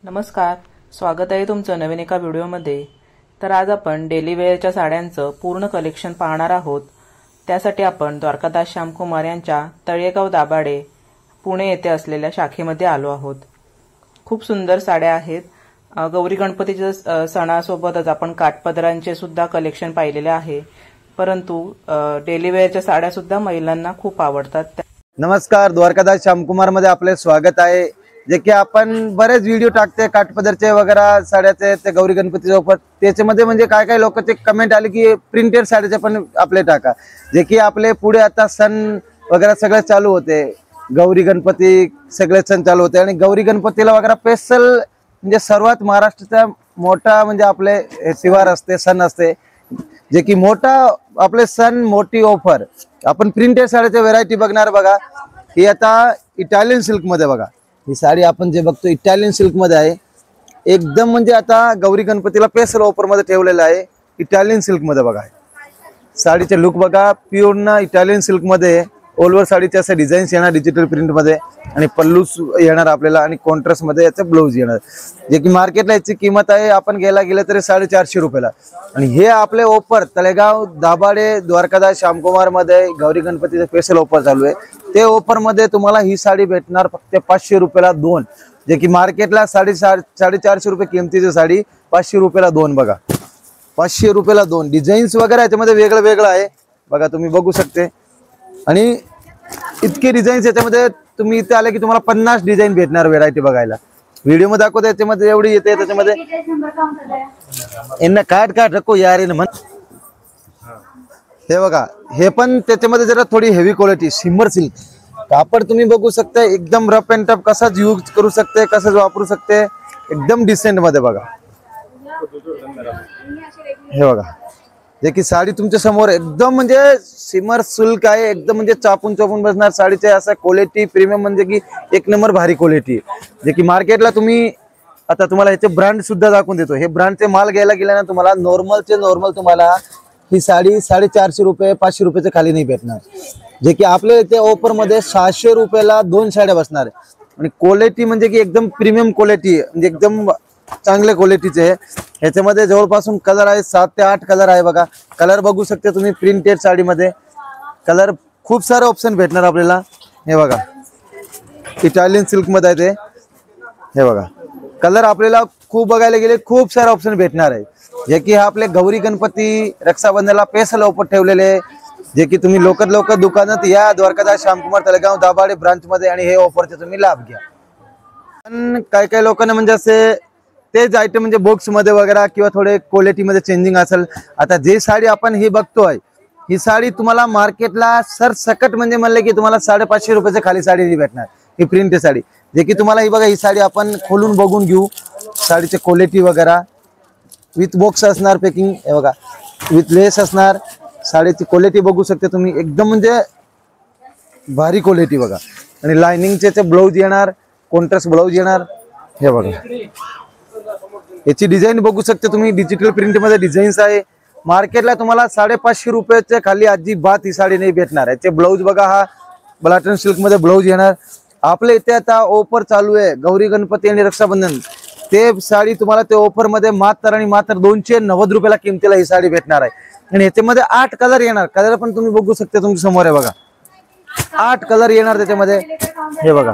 नमस्कार, स्वागत आहे तुमचं नवीन एका व्हिडिओमध्ये। तर आज आपण डेली वेअरच्या साड्यांचं पूर्ण कलेक्शन पाहणार आहोत। त्यासाठी आपण द्वारकादास श्यामकुमार यांच्या तळेगाव दाभाडे पुणे येथे असलेल्या शाखेमध्ये आलो आहोत। खूप सुंदर साड्या आहेत। गौरी गणपतीच्या सणासोबतच आपण काठपदरांचे सुद्धा कलेक्शन पाहिलेले आहे, परंतु डेली वेअरच्या साड्या सुद्धा महिलांना खूप आवडतात। नमस्कार, द्वारकादास श्यामकुमार मध्ये आपले स्वागत आहे। जे की आपण बरेच व्हिडिओ टाकते काठपदरचे वगैरे साड्याचे, ते गौरी गणपतीच्या ऊपर त्याच्यामध्ये म्हणजे काय काय लोकांचे कमेंट आले की प्रिंटेड साड्याचे पण आपले टाका। जे की आपले पुढे आता सण वगैरे सगळे चालू होते, गौरी गणपती सगळे सण चालू होते आणि गौरी गणपतीला वगैरे स्पेशल म्हणजे सर्वात महाराष्ट्राचा मोठा म्हणजे आपले त्योहार असते, सण असते, जे की मोठा आपले सण मोठी ऑफर आपण प्रिंटेड साड्याचे व्हरायटी बघणार। बघा ही आता इटालियन सिल्क मध्ये, बघा ही साडी आपण जे बघतो इटालियन सिल्क मध्ये आहे। एकदम म्हणजे आता गौरी गणपतीला स्पेशल ऑफर मध्ये ठेवलेला आहे इटालियन सिल्क मध्ये। बघा साडीचे लुक बघा, प्युअर इटालियन सिल्क मध्ये ऑल ओव्हर साडीचे असे डिझाईन्स येणार डिजिटल प्रिंट मध्ये आणि पल्लू येणार आपल्याला आणि कॉन्ट्रास्ट मध्ये याचे ब्लाउज येणार, जे की मार्केटला याची किंमत आहे आपण गेले तरी 450 रुपयाला। आणि हे आपले ऑफर तळेगाव दाभाडे द्वारकादास श्यामकुमार मध्ये गौरी गणपतीचे स्पेशल ऑफर चालू आहे। ते ऑफर मध्ये तुम्हाला ही साडी भेटणार फक्त 500 रुपयाला दोन, जे की मार्केटला 450 रुपये किमतीची साडी 500 रुपयाला दोन। बघा 500 रुपयाला दोन। डिझाईन्स वगैरे याच्यामध्ये वेगळं वेगळं आहे, बघा तुम्ही बघू शकते। आणि इतके डिझाईन्स याच्यामध्ये तुम्ही इथे आले की तुम्हाला 50 डिझाईन भेटणार व्हेरायटी बघायला। व्हिडिओ मध्ये दाखवते याच्यामध्ये एवढी येते, त्याच्यामध्ये यांना काट रखो यार म्हण। हे बघा हे पण त्याच्यामध्ये जरा थोडी हेवी क्वालिटी शिमर सिल्क कापड तुम्ही बघू शकता, एकदम रफ अँड टफ कसाच यूज करू शकते, कसाच वापरू शकते, एकदम डिसेंट मध्ये। बघा हे बघा, जे की साडी तुमच्या समोर एकदम म्हणजे शिमर सिल्क आहे, एकदम म्हणजे चापून बसणार साडीचे असं क्वालिटी प्रीमियम, म्हणजे की एक नंबर भारी क्वालिटी, जे की मार्केटला तुम्ही आता तुम्हाला ह्याचे ब्रँड सुद्धा दाखवून देतो। हे ब्रँडचे माल घ्यायला गेला ना तुम्हाला नॉर्मल तुम्हाला ही साडी 450 रुपये 500 रुपयाच्या खाली नाही भेटणार, जे की आपल्या इथे ऑफर मध्ये 600 रुपयाला दोन साड्या बसणार आणि क्वालिटी म्हणजे की एकदम प्रीमियम क्वालिटी, म्हणजे एकदम चांगल्या क्वालिटीचे। ह्याच्यामध्ये जवळपासून कलर आहे 7 ते 8 कलर आहे। बघा कलर बघू शकते तुम्ही, प्रिंटेड साडीमध्ये कलर खूप सारे ऑप्शन भेटणार आपल्याला। हे बघा इटालियन सिल्क मध्ये आहे ते, हे बघा कलर आपल्याला खूप बघायला गेले खूप सारे ऑप्शन भेटणार आहे, जे की आपले गौरी गणपती रक्षाबंधनाला स्पेशल ऑफर ठेवलेले, जे की तुम्ही लवकर दुकानात या द्वारकादास श्यामकुमार तळेगाव दाभाडे ब्रांच मध्ये आणि हे ऑफरचे तुम्ही लाभ घ्या। पण काही लोकांना म्हणजे असे तेच आयटम म्हणजे बॉक्स मध्ये वगैरे किंवा थोडे क्वालिटी मध्ये चेंजिंग असेल। आता जे साडी आपण ही बघतोय ही साडी तुम्हाला मार्केटला सरसकट म्हणजे म्हणले की तुम्हाला 550 रुपयाच्या खाली साडी नाही भेटणार, ही प्रिंटेड साडी, जे की तुम्हाला ही बघा ही साडी आपण खोलून बघून घेऊ साडीचे क्वालिटी वगैरे, विथ बॉक्स असणार पॅकिंग, हे बघा विथ लेस असणार, साडीची क्वालिटी बघू शकते तुम्ही, एकदम म्हणजे भारी क्वालिटी बघा। आणि लाइनिंगचे ब्लाउज येणार, कॉन्ट्रास्ट ब्लाउज येणार, हे बघा याची डिझाईन बघू शकते तुम्ही, डिजिटल प्रिंट मध्ये डिझाईन्स आहे। मार्केटला तुम्हाला 550 रुपयाच्या खाली अजिबात ही साडी नाही भेटणार। याचे ब्लाउज बघा, हा बलाटन सिल्क मध्ये ब्लाउज येणार। आपल्या इथे आता ऑफर चालू आहे गौरी गणपती आणि रक्षाबंधन, ते साडी तुम्हाला ते ऑफर मध्ये मात्र 290 रुपयाला किमतीला ही साडी भेटणार आहे। आणि याच्यामध्ये 8 कलर येणार, कलर पण तुम्ही बघू शकता तुमच्या समोर आहे। बघा 8 कलर येणार त्याच्यामध्ये, हे बघा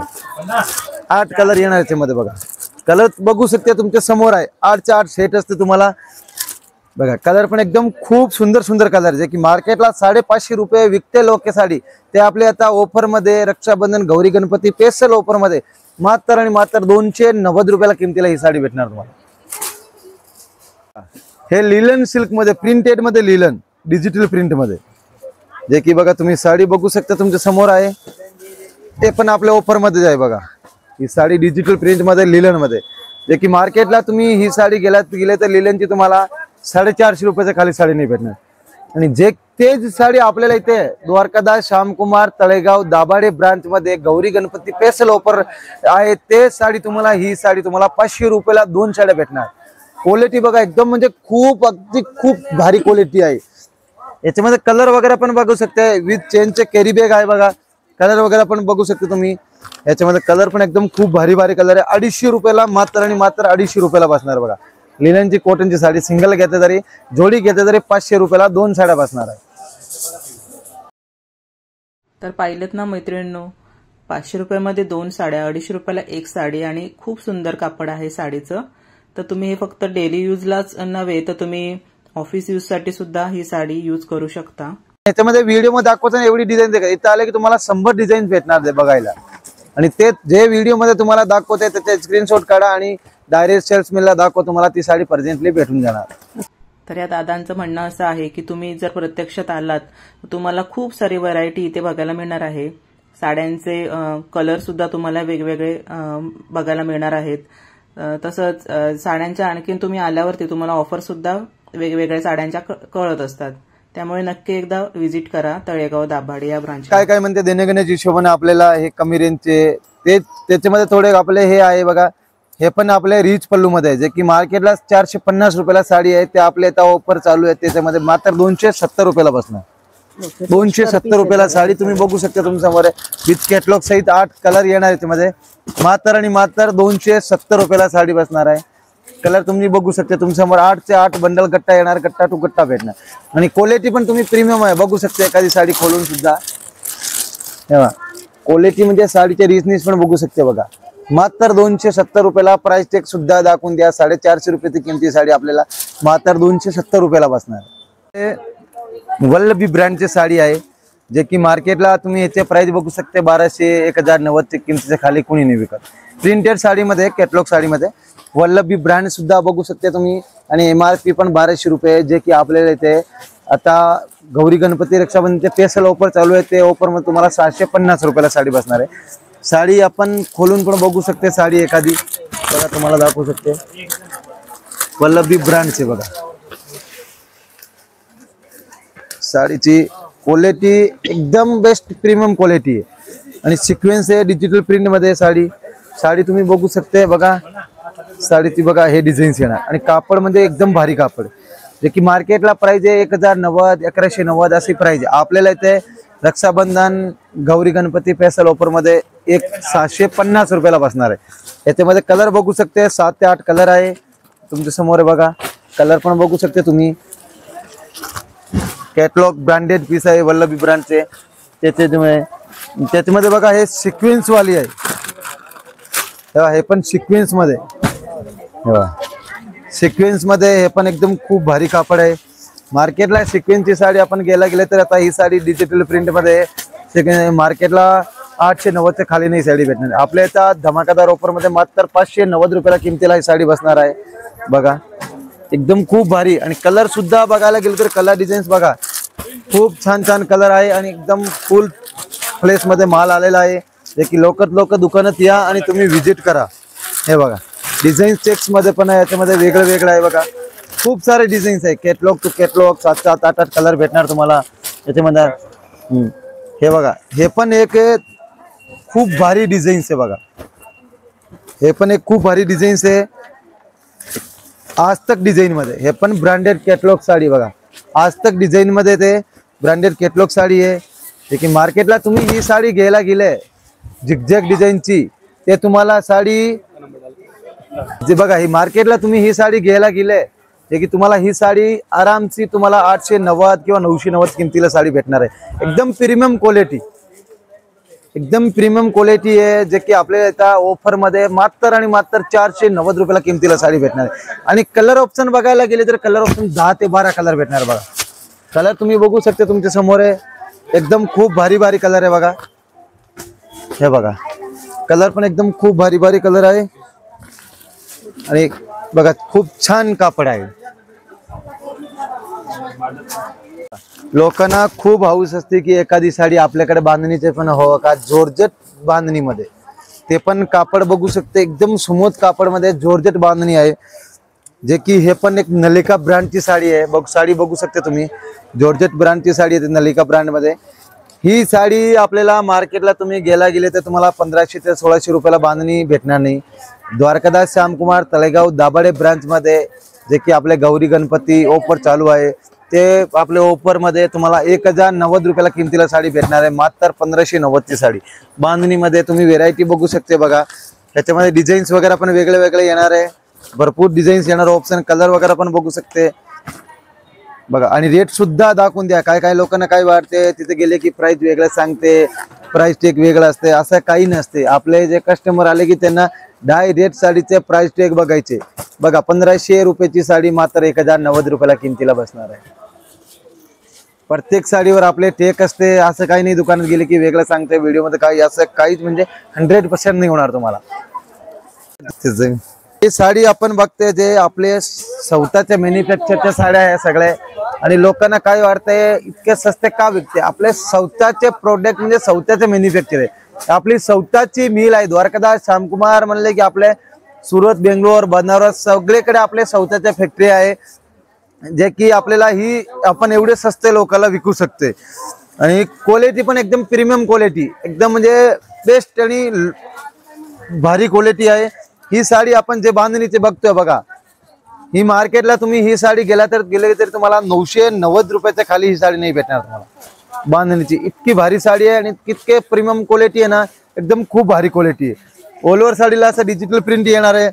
8 कलर येणार याच्यामध्ये। बघा कलर बघू शकते तुमच्या समोर आहे, 8चे 8 सेट असते तुम्हाला। बघा कलर पण एकदम खूप सुंदर कलर, जे की मार्केटला 550 रुपये विकते लोक साडी, ते आपले आता ऑफर मध्ये रक्षाबंधन गौरी गणपती स्पेशल ऑफर मध्ये मात्र 290 रुपयाला किमतीला ही साडी भेटणार तुम्हाला। हे लिलन सिल्क मध्ये प्रिंटेड मध्ये, लिलन डिजिटल प्रिंट मध्ये, जे की बघा तुम्ही साडी बघू शकता तुमच्या समोर आहे, ते पण आपल्या ऑफर मध्ये आहे। बघा ही साडी डिजिटल प्रिंट मध्ये लिलन मध्ये, जे की मार्केटला तुम्ही ही साडी गेले तर लिलनची तुम्हाला 450 रुपयाच्या खाली साडी नाही भेटणार। आणि जे तेच साडी आपल्याला इथे द्वारकादास श्यामकुमार तळेगाव दाभाडे ब्रांच मध्ये गौरी गणपती स्पेशल ऑफर आहे, ते साडी तुम्हाला ही साडी तुम्हाला 500 रुपयाला दोन साड्या भेटणार। क्वालिटी बघा एकदम म्हणजे अगदी खूप भारी क्वालिटी आहे। याच्यामध्ये कलर वगैरे पण बघू शकता, विथ चेनचे कॅरी बॅग आहे, बघा कलर वगैरे पण बघू शकता तुम्ही। याच्यामध्ये कलर पण एकदम खूप भारी भारी कलर आहे. 250 रुपयाला मात्र आणि मात्र 250 रुपयाला बसणार बघा. लिननची कॉटनची साडी सिंगल घेतली तरी, जोडी घेतली तरी 500 रुपयाला 2 साड्या बसणार आहे. तर पाहिलेत ना मैत्रिणींनो, 500 रुपयामध्ये 2 साड्या, 250 रुपयाला 1 साडी आणि खूप सुंदर कापड आहे साडीचं. तर तुम्ही हे फक्त डेली यूजलाच नव्हे तर तुम्ही ऑफिस यूज साठी सुद्धा ही साडी यूज करू शकता. याच्यामध्ये व्हिडिओ मध्ये दाखवताना एवढी डिझाईन देखा, इथं आले की तुम्हाला 100 डिझाईन भेटणार ते बघायला. आणि ते जे व्हिडिओ मध्ये तुम्हाला दाखवते त्याचे स्क्रीनशॉट काढा आणि डायरेक्ट सेल्समॅनला दाखवा, तुम्हाला ती साडी प्रेझेंटली भेटून जाणार. तर या दादांचं म्हणणं असं आहे की तुम्ही जर प्रत्यक्षात आलात तर तुम्हाला खूप सारी व्हरायटी इथे बघायला मिळणार आहे. साड्यांचे कलर सुद्धा तुम्हाला वेगवेगळे बघायला मिळणार आहेत. तसंच साड्यांच्या आणखीन तुम्ही आल्यावरती तुम्हाला ऑफर सुद्धा वेगवेगळ्या साड्यांच्या कळत असतात. त्यामुळे नक्की एकदा व्हिजिट करा तळेगाव दाभाडे या ब्रांच. काय काय म्हणते देण्याघेण्याच्या हिशोबाने आपल्याला हे कमी रेंजचे ते त्याच्यामध्ये थोडे आपले हे आहे बघा. हे पण आपले रिच पल्लू मध्ये आहे, जे की मार्केटला 450 रुपयाला साडी आहे, ते आपल्या इथं ऑफर चालू आहे. त्याच्यामध्ये मात्र 270 रुपयाला बसणार. 270 रुपयाला साडी तुम्ही बघू शकता तुमच्यासमोर विथ कॅटलॉग सहित 8 कलर येणार आहे. त्यामध्ये मात्र आणि मात्र 270 रुपयाला साडी बसणार आहे. कलर तुम्ही बघू शकता तुमच्यासमोर 8 चे 8 बंडल गट्टा येणार, गट्टा टू गट्टा भेटणार. आणि क्वालिटी पण तुम्ही प्रीमियम आहे, बघू शकता एखादी साडी खोलून सुद्धा. क्वालिटी म्हणजे साडीचे रिचनेस पण बघू शकते बघा. मात्र 270 रुपयाला प्राइस टॅग सुद्धा दाखवून द्या. 450 रुपयाची किमती साडी आपल्याला मात्र 270 रुपयाला बसणार. वल्लभी ब्रँडची साडी आहे, जे की मार्केटला तुम्ही याचे प्राइस बघू शकते 1200 1090 च्या किमतीच्या खाली कोणी नाही विकत. प्रिंटेड साडीमध्ये कॅटलॉग साडीमध्ये वल्लभी ब्रँड सुद्धा बघू शकते तुम्ही. आणि MRP पण 1200 रुपये, जे की आपल्याला इथे आता गौरी गणपती रक्षाबंधनचे स्पेशल ऑफर चालू आहे. ते ऑफर मध्ये तुम्हाला 750 रुपयाला साडी बसणार आहे. साडी आपण खोलून पण बघू शकते. साडी एखादी बघा तुम्हाला दाखवू शकते, वल्लभी ब्रँडचे बघा. साडीची क्वालिटी एकदम बेस्ट प्रीमियम क्वालिटी आहे आणि सिक्वेन्स आहे डिजिटल प्रिंट मध्ये. साडी तुम्ही बघू शकते बघा. साडीची बघा हे डिझाईन्स येणार आणि कापड म्हणजे एकदम भारी कापड, जे की मार्केटला प्राइस आहे 1090 1190 अशी प्राइस आहे. आपल्याला इथे रक्षाबंधन गौरी गणपती स्पेशल ऑफर मध्ये 750 रुपयाला बसणार आहे. याच्यामध्ये कलर बघू शकते 7 ते 8 कलर आहे तुमच्या समोर आहे बघा. कलर पण बघू शकते तुम्ही. कॅटलॉग ब्रँडेड पीस आहे वल्लभी ब्रँडचे. त्याच्यामध्ये बघा हे सिक्वेन्स वाली आहे, हे पण सिक्वेन्स मध्ये. सिक्वेन्स मध्ये हे पण एकदम खूप भारी कापड आहे. मार्केटला सिक्वेन्सची साडी आपण गेले तर आता ही साडी डिजिटल प्रिंट मध्ये मार्केटला 890 च्या खाली नाही साडी भेटणार. आपल्या इथं धमाकादार ऑफर मध्ये मात्र 590 रुपयाला किमतीला ही साडी बसणार आहे बघा. एकदम खूप भारी आणि कलर सुद्धा बघायला गेलं तर कलर डिझाईन्स बघा खूप छान छान कलर आहे आणि एकदम फुल प्लेस मध्ये माल आलेला आहे, जे की लोक दुकानात या आणि तुम्ही व्हिजिट करा. हे बघा डिझाईन चेक्स मध्ये पण आहे, याच्यामध्ये वेगळं वेगळं आहे बघा. खूप सारे डिझाईन्स आहे, कॅटलॉग टू कॅटलॉग 7 8 कलर भेटणार तुम्हाला याच्यामध्ये. हे बघा हे पण एक खूप भारी डिझाईन्स आहे बघा. हे पण एक खूप भारी डिझाईन्स आहे आज तक डिझाईन मध्ये. हे पण ब्रँडेड कॅटलॉग साडी बघा. आज तक डिझाईन मध्ये ते ब्रँडेड कॅटलॉग साडी आहे, जे की मार्केटला तुम्ही ही साडी घ्यायला गेले झिगझॅग डिझाईनची, ते तुम्हाला साडी जे बघा ही मार्केटला तुम्ही ही साडी घ्यायला गेले, जे की तुम्हाला ही साडी आरामची तुम्हाला 890 किंवा 990 किमतीला साडी भेटणार आहे. एकदम प्रीमियम क्वालिटी, एकदम प्रीमियम क्वालिटी आहे, जे की आपल्याला इथं ऑफर मध्ये मात्र आणि मात्र 490 रुपयाला किमतीला साडी भेटणार आहे. आणि कलर ऑप्शन बघायला गेले तर कलर ऑप्शन 10 ते 12 कलर भेटणार बघा. कलर तुम्ही बघू शकता तुमच्या समोर आहे, एकदम खूप भारी भारी कलर आहे बघा. हे बघा कलर पण एकदम खूप भारी भारी कलर आहे आणि बघा खूप छान कापड आहे. लोकांना खूप हौस असते की एखादी साडी आपल्याकडे बांधणीचे पण हो का, जॉर्जेट बांधणीमध्ये. ते पण कापड बघू शकते एकदम स्मूथ कापड मध्ये जॉर्जेट बांधणी आहे, जे की हे पण एक नलिका ब्रँडची साडी आहे. साडी बघू शकते तुम्ही, जॉर्जेट ब्रँडची साडी आहे नलिका ब्रँड मध्ये. ही साडी आपल्याला मार्केटला तुम्ही गेले तर तुम्हाला 1500 ते 1600 रुपयाला बांधणी भेटणार नाही. द्वारकादास श्यामकुमार तळेगाव दाभाडे ब्रांच मध्ये, जे की आपले गौरी गणपती ऑफर चालू आहे, ते आपले ऑफर मध्ये तुम्हाला 1090 रुपयाला किमतीला साडी भेटणार आहे, मात्र 1590 ची साडी। बांधणीमध्ये तुम्ही व्हेरायटी बघू शकते बघा, त्याच्यामध्ये डिझाईन्स वगैरे पण वेगळे वेगळे येणार आहे, भरपूर डिझाईन्स येणार, ऑप्शन कलर वगैरे पण बघू शकते बघा। आणि रेट सुद्धा दाखवून द्या, काय काय लोकांना काय वाटते तिथे गेले की प्राइस वेगळं सांगते, प्राइस टॅग वेगळं असते, असं काही नसते। आपले जे कस्टमर आले की त्यांना डायरेक्ट साडीचे प्राइस टॅग बघायचे बघा। 1500 रुपयाची साडी मात्र 1090 रुपयाला किमतीला बसणार आहे। प्रत्येक साडीवर आपले टेक असते, असं काही नाही दुकानात गेले की वेगळं सांगते व्हिडिओ मध्ये, काही असं काहीच म्हणजे 100% नाही होणार तुम्हाला। ही साडी आपण बघते जे आपले स्वतःच्या मॅन्युफॅक्चरच्या साड्या आहे सगळ्या, आणि लोकांना काय वाटतंय इतके सस्ते का विकते, आपले स्वतःचे प्रोडक्ट म्हणजे स्वतःचे मॅन्युफॅक्चर आहे, आपली स्वतःची मिल आहे। द्वारकादास श्यामकुमार म्हणले की आपले सुरत, बेंगलोर, बनारस सगळीकडे आपले स्वतःच्या फॅक्टरी आहे, जे की आपल्याला ही आपण एवढे सस्ते लोकांना विकू शकते। आणि क्वालिटी पण एकदम प्रीमियम क्वालिटी, एकदम म्हणजे बेस्ट आणि भारी क्वालिटी आहे। ही साडी आपण जे बांधणीचे बघतोय बघा, ही मार्केटला तुम्ही ही साडी गेले तरी तुम्हाला 990 रुपयाच्या खाली ही साडी नाही भेटणार तुम्हाला बांधणीची। इतकी भारी साडी आहे आणि इतके प्रीमियम क्वालिटी आहे ना, एकदम खूप भारी क्वालिटी आहे। ऑल ओव्हर साडीला असं डिजिटल प्रिंट येणार आहे,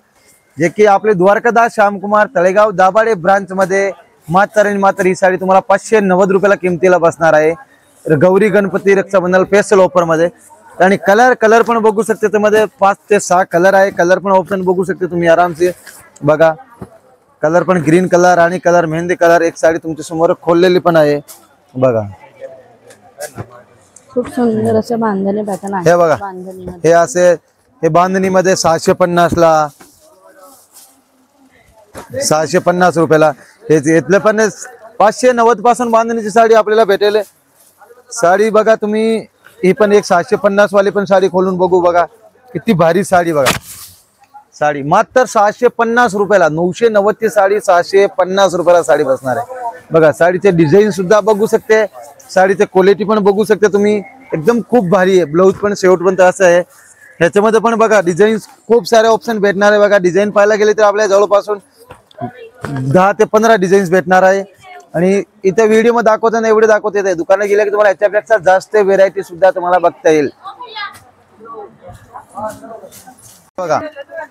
जे की आपले द्वारकादास श्यामकुमार तळेगाव दाभाडे ब्रांच मध्ये मात्र ही साडी तुम्हाला 590 रुपयाला किमतीला बसणार आहे। गौरी गणपती रक्षाबंधन स्पेशल ऑफर मध्ये। आणि कलर पण बघू शकते, त्यामध्ये 5 ते 6 कलर आहे, कलर पण ऑप्शन बघू शकते तुम्ही आरामसे बघा। कलर पण ग्रीन कलर आणि कलर मेहंदी कलर, एक साडी तुमच्या समोर खोललेली पण आहे बघा। खूप सुंदर असं बांधणी पॅटर्न आहे हे बघा, हे असे हे बांधणीमध्ये 650 ला 650 रुपयाला, इथले पण 590 पासून बांधणीची साडी आपल्याला भेटेल। साडी बघा तुम्ही, ही पण एक 650 वाली पण साडी खोलून बघू बघा, किती भारी साडी बघा। साडी मात्र 650 रुपयाला, 990 ची साडी 650 रुपयाला साडी बसणार आहे बघा। साडीचे डिझाईन सुद्धा बघू शकते, साडीचे क्वालिटी पण बघू शकते तुम्ही, एकदम खूप भारी आहे। ब्लाऊज पण शेवटपर्यंत असं आहे, ह्याच्यामध्ये पण बघा डिझाईन खूप सारे ऑप्शन भेटणार आहे बघा। डिझाईन पाहायला गेले तर आपल्या जवळपासून 10 ते 15 डिझाईन्स भेटणार आहे। आणि इथे व्हिडिओ मध्ये दाखवताना एवढे दाखवते, दुकानात गेले की तुम्हाला याच्यापेक्षा जास्त व्हेरायटी सुद्धा तुम्हाला बघता येईल बघा।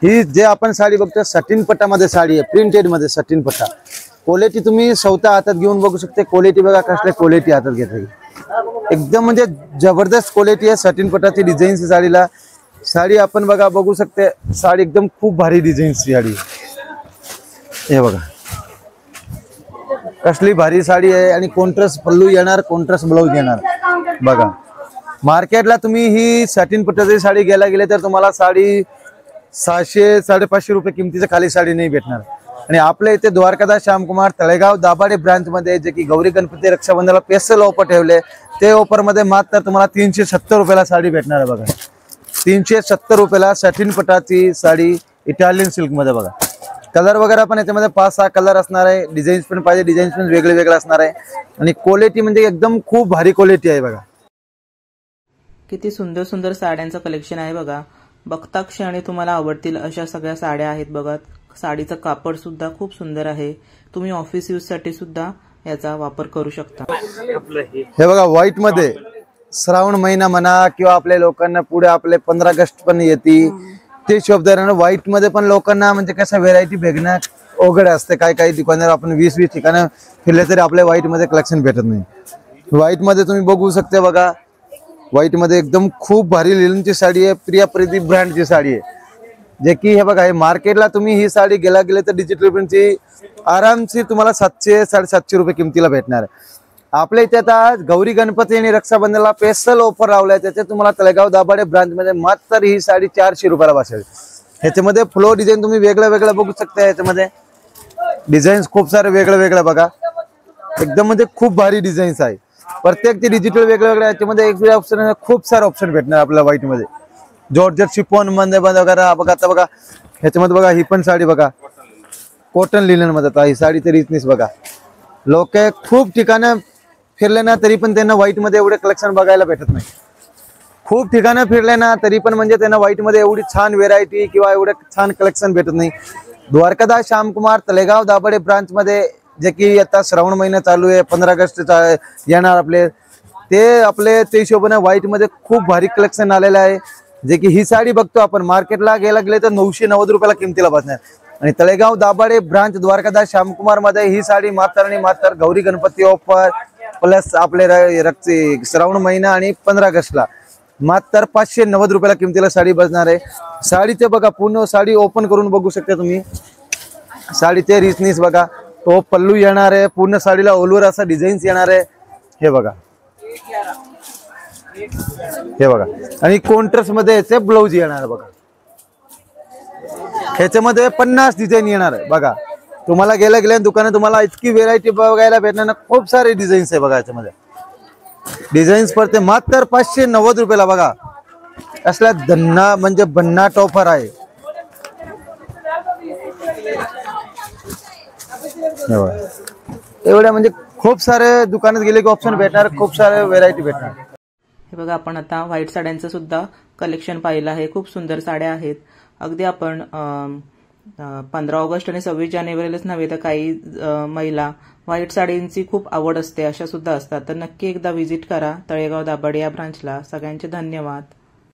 ही जे आपण साडी बघतो सटिन पट्टामध्ये साडी आहे, प्रिंटेड मध्ये सटिन पट्टा, क्वालिटी तुम्ही स्वतः हातात घेऊन बघू शकते। क्वालिटी बघा कसली क्वालिटी हातात घेतली, एकदम म्हणजे जबरदस्त क्वालिटी आहे सटिन पट्टाची डिझाईनची साडीला। साडी आपण बघा बघू शकते, साडी एकदम खूप भारी डिझाईनची साडी, हे बघा कसली भारी साडी आहे। आणि कॉन्ट्रास्ट पल्लू येणार, कॉन्ट्रास्ट ब्लाऊज येणार बघा। मार्केटला तुम्ही ही सटिन पट्टाची साडी गेले तर तुम्हाला साडी 600-550 रुपये किमतीच्या खाली साडी नाही भेटणार। आणि आपल्या इथे द्वारकादास श्यामकुमार तळेगाव दाभाडे ब्रांच मध्ये जे की गौरी गणपती रक्षाबंधनाला स्पेशल ऑफर ठेवले, ते ऑफर मध्ये मात्र तुम्हाला 370 रुपयाला साडी भेटणार आहे बघा। 370 रुपयाला सटिन पट्टाची साडी इटालियन सिल्क मध्ये बघा। कलर वगैरे पण याच्यामध्ये 5-6 कलर असणार आहे, डिझाईन्स पण पाहिजे डिझाईन्स पण वेगळे असणार आहे। आणि क्वालिटी म्हणजे एकदम खूप भारी क्वालिटी आहे बघा। किती सुंदर सुंदर साड्यांचं कलेक्शन आहे बघा, बघता क्षणी तुम्हाला आवडतील अशा सगळ्या साड्या आहेत बघा। साडीचं कापड सुद्धा खूप सुंदर आहे, तुम्ही ऑफिस यूज साठी सुद्धा याचा वापर करू शकता। हे बघा व्हाईट मध्ये, श्रावण महिना म्हणा किंवा आपल्या लोकांना पुढे आपले 15 ऑगस्ट पण येते, ते शोभदार व्हाईट मध्ये पण लोकांना म्हणजे कसं व्हेरायटी भेटणं अवघड असते। काही दुकानावर आपण 20-20 ठिकाणं फिरले तरी आपल्या व्हाईट मध्ये कलेक्शन भेटत नाही। व्हाईट मध्ये तुम्ही बघू शकता बघा, व्हाईट मध्ये एकदम खूप भारी लिलनची साडी आहे, प्रिया प्रदीप ब्रँडची साडी आहे, जे की हे बघा हे मार्केटला तुम्ही ही साडी गेले तर डिजिटल प्रिंटची आरामशी तुम्हाला 700-750 रुपये किमतीला भेटणार आहे। आपल्या इथे आता गौरी गणपती आणि रक्षाबंधनाला स्पेशल ऑफर लावलाय, त्याचे तुम्हाला तळेगाव दाभाडे ब्रांच मध्ये मात्र ही साडी 400 रुपयाला बसेल। ह्याच्यामध्ये फ्लो डिझाईन तुम्ही वेगळं बघू शकता, याच्यामध्ये डिझाईन्स खूप सारे वेगळे बघा, एकदम म्हणजे खूप भारी डिझाईन्स आहे। प्रत्येक ते डिजिटल वेगवेगळे, याच्यामध्ये एक ऑप्शन खूप सारे ऑप्शन भेटणार आपल्याला व्हाईट मध्ये। जॉर्जेट शिफॉन मध्ये वगैरे बघा, आता बघा ह्याच्यामध्ये बघा ही पण साडी बघा कॉटन लिनन मध्ये, ही साडी तरी इतनीच बघा। लोक खूप ठिकाणं फिरले ना तरी पण त्यांना व्हाईट मध्ये एवढे कलेक्शन बघायला भेटत नाही। खूप ठिकाणं फिरले ना तरी पण म्हणजे त्यांना व्हाईट मध्ये एवढी छान व्हेरायटी किंवा एवढे छान कलेक्शन भेटत नाही। द्वारकादास श्यामकुमार तळेगाव दाभाडे ब्रांच मध्ये जे की आता श्रावण महिना चालू आहे, 15 ऑगस्ट येणार आपले, ते आपले त्या हिशोबाने व्हाईट मध्ये खूप भारी कलेक्शन आलेलं आहे. जे की ही साडी बघतो आपण मार्केटला गेले तर 990 रुपयाला किमतीला बसणार. आणि तळेगाव दाभाडे ब्रांच द्वारकादास श्यामकुमार मध्ये ही साडी मात्र आणि मात्र गौरी गणपती ऑफर प्लस आपले श्रावण महिना आणि 15 ऑगस्टला मात्र 590 रुपयाला किमतीला साडी बसणार आहे. साडीचे बघा पूर्ण साडी ओपन करून बघू शकता तुम्ही. साडीचे रिचनेस बघा, तो पल्लू येणार आहे, पूर्ण साडीला ओलवर असा डिझाईन्स येणार आहे. हे बघा, हे बघा, आणि कॉन्ट्रास्ट मध्ये याचे ब्लाउज येणार बघा. ह्याच्यामध्ये 50 डिझाईन येणार आहे बघा. तुम्हाला गेल्या दुकानात तुम्हाला इतकी व्हेरायटी बघायला भेटणार ना, खूप सारे डिझाईन्स आहे बघा. याच्यामध्ये डिझाईन्स पडते मात्र 590 रुपयाला बघा. असला धन्ना म्हणजे भन्नाट ऑफर आहे. एवढ्या म्हणजे खूप सारे दुकानात गेले की ऑप्शन भेटणार, खूप सारे व्हेरायटी भेटणार. हे बघा, आपण आता व्हाईट साड्यांचं सुद्धा कलेक्शन पाहिलं आहे. खूप सुंदर साड्या आहेत. अगदी आपण 15 ऑगस्ट आणि 26 जानेवारीलाच नव्हे तर काही महिला व्हाईट साडींची खूप आवड असते, अशा सुद्धा असतात. तर नक्की एकदा व्हिजिट करा तळेगाव दाभाडे या ब्रांचला. सगळ्यांचे धन्यवाद.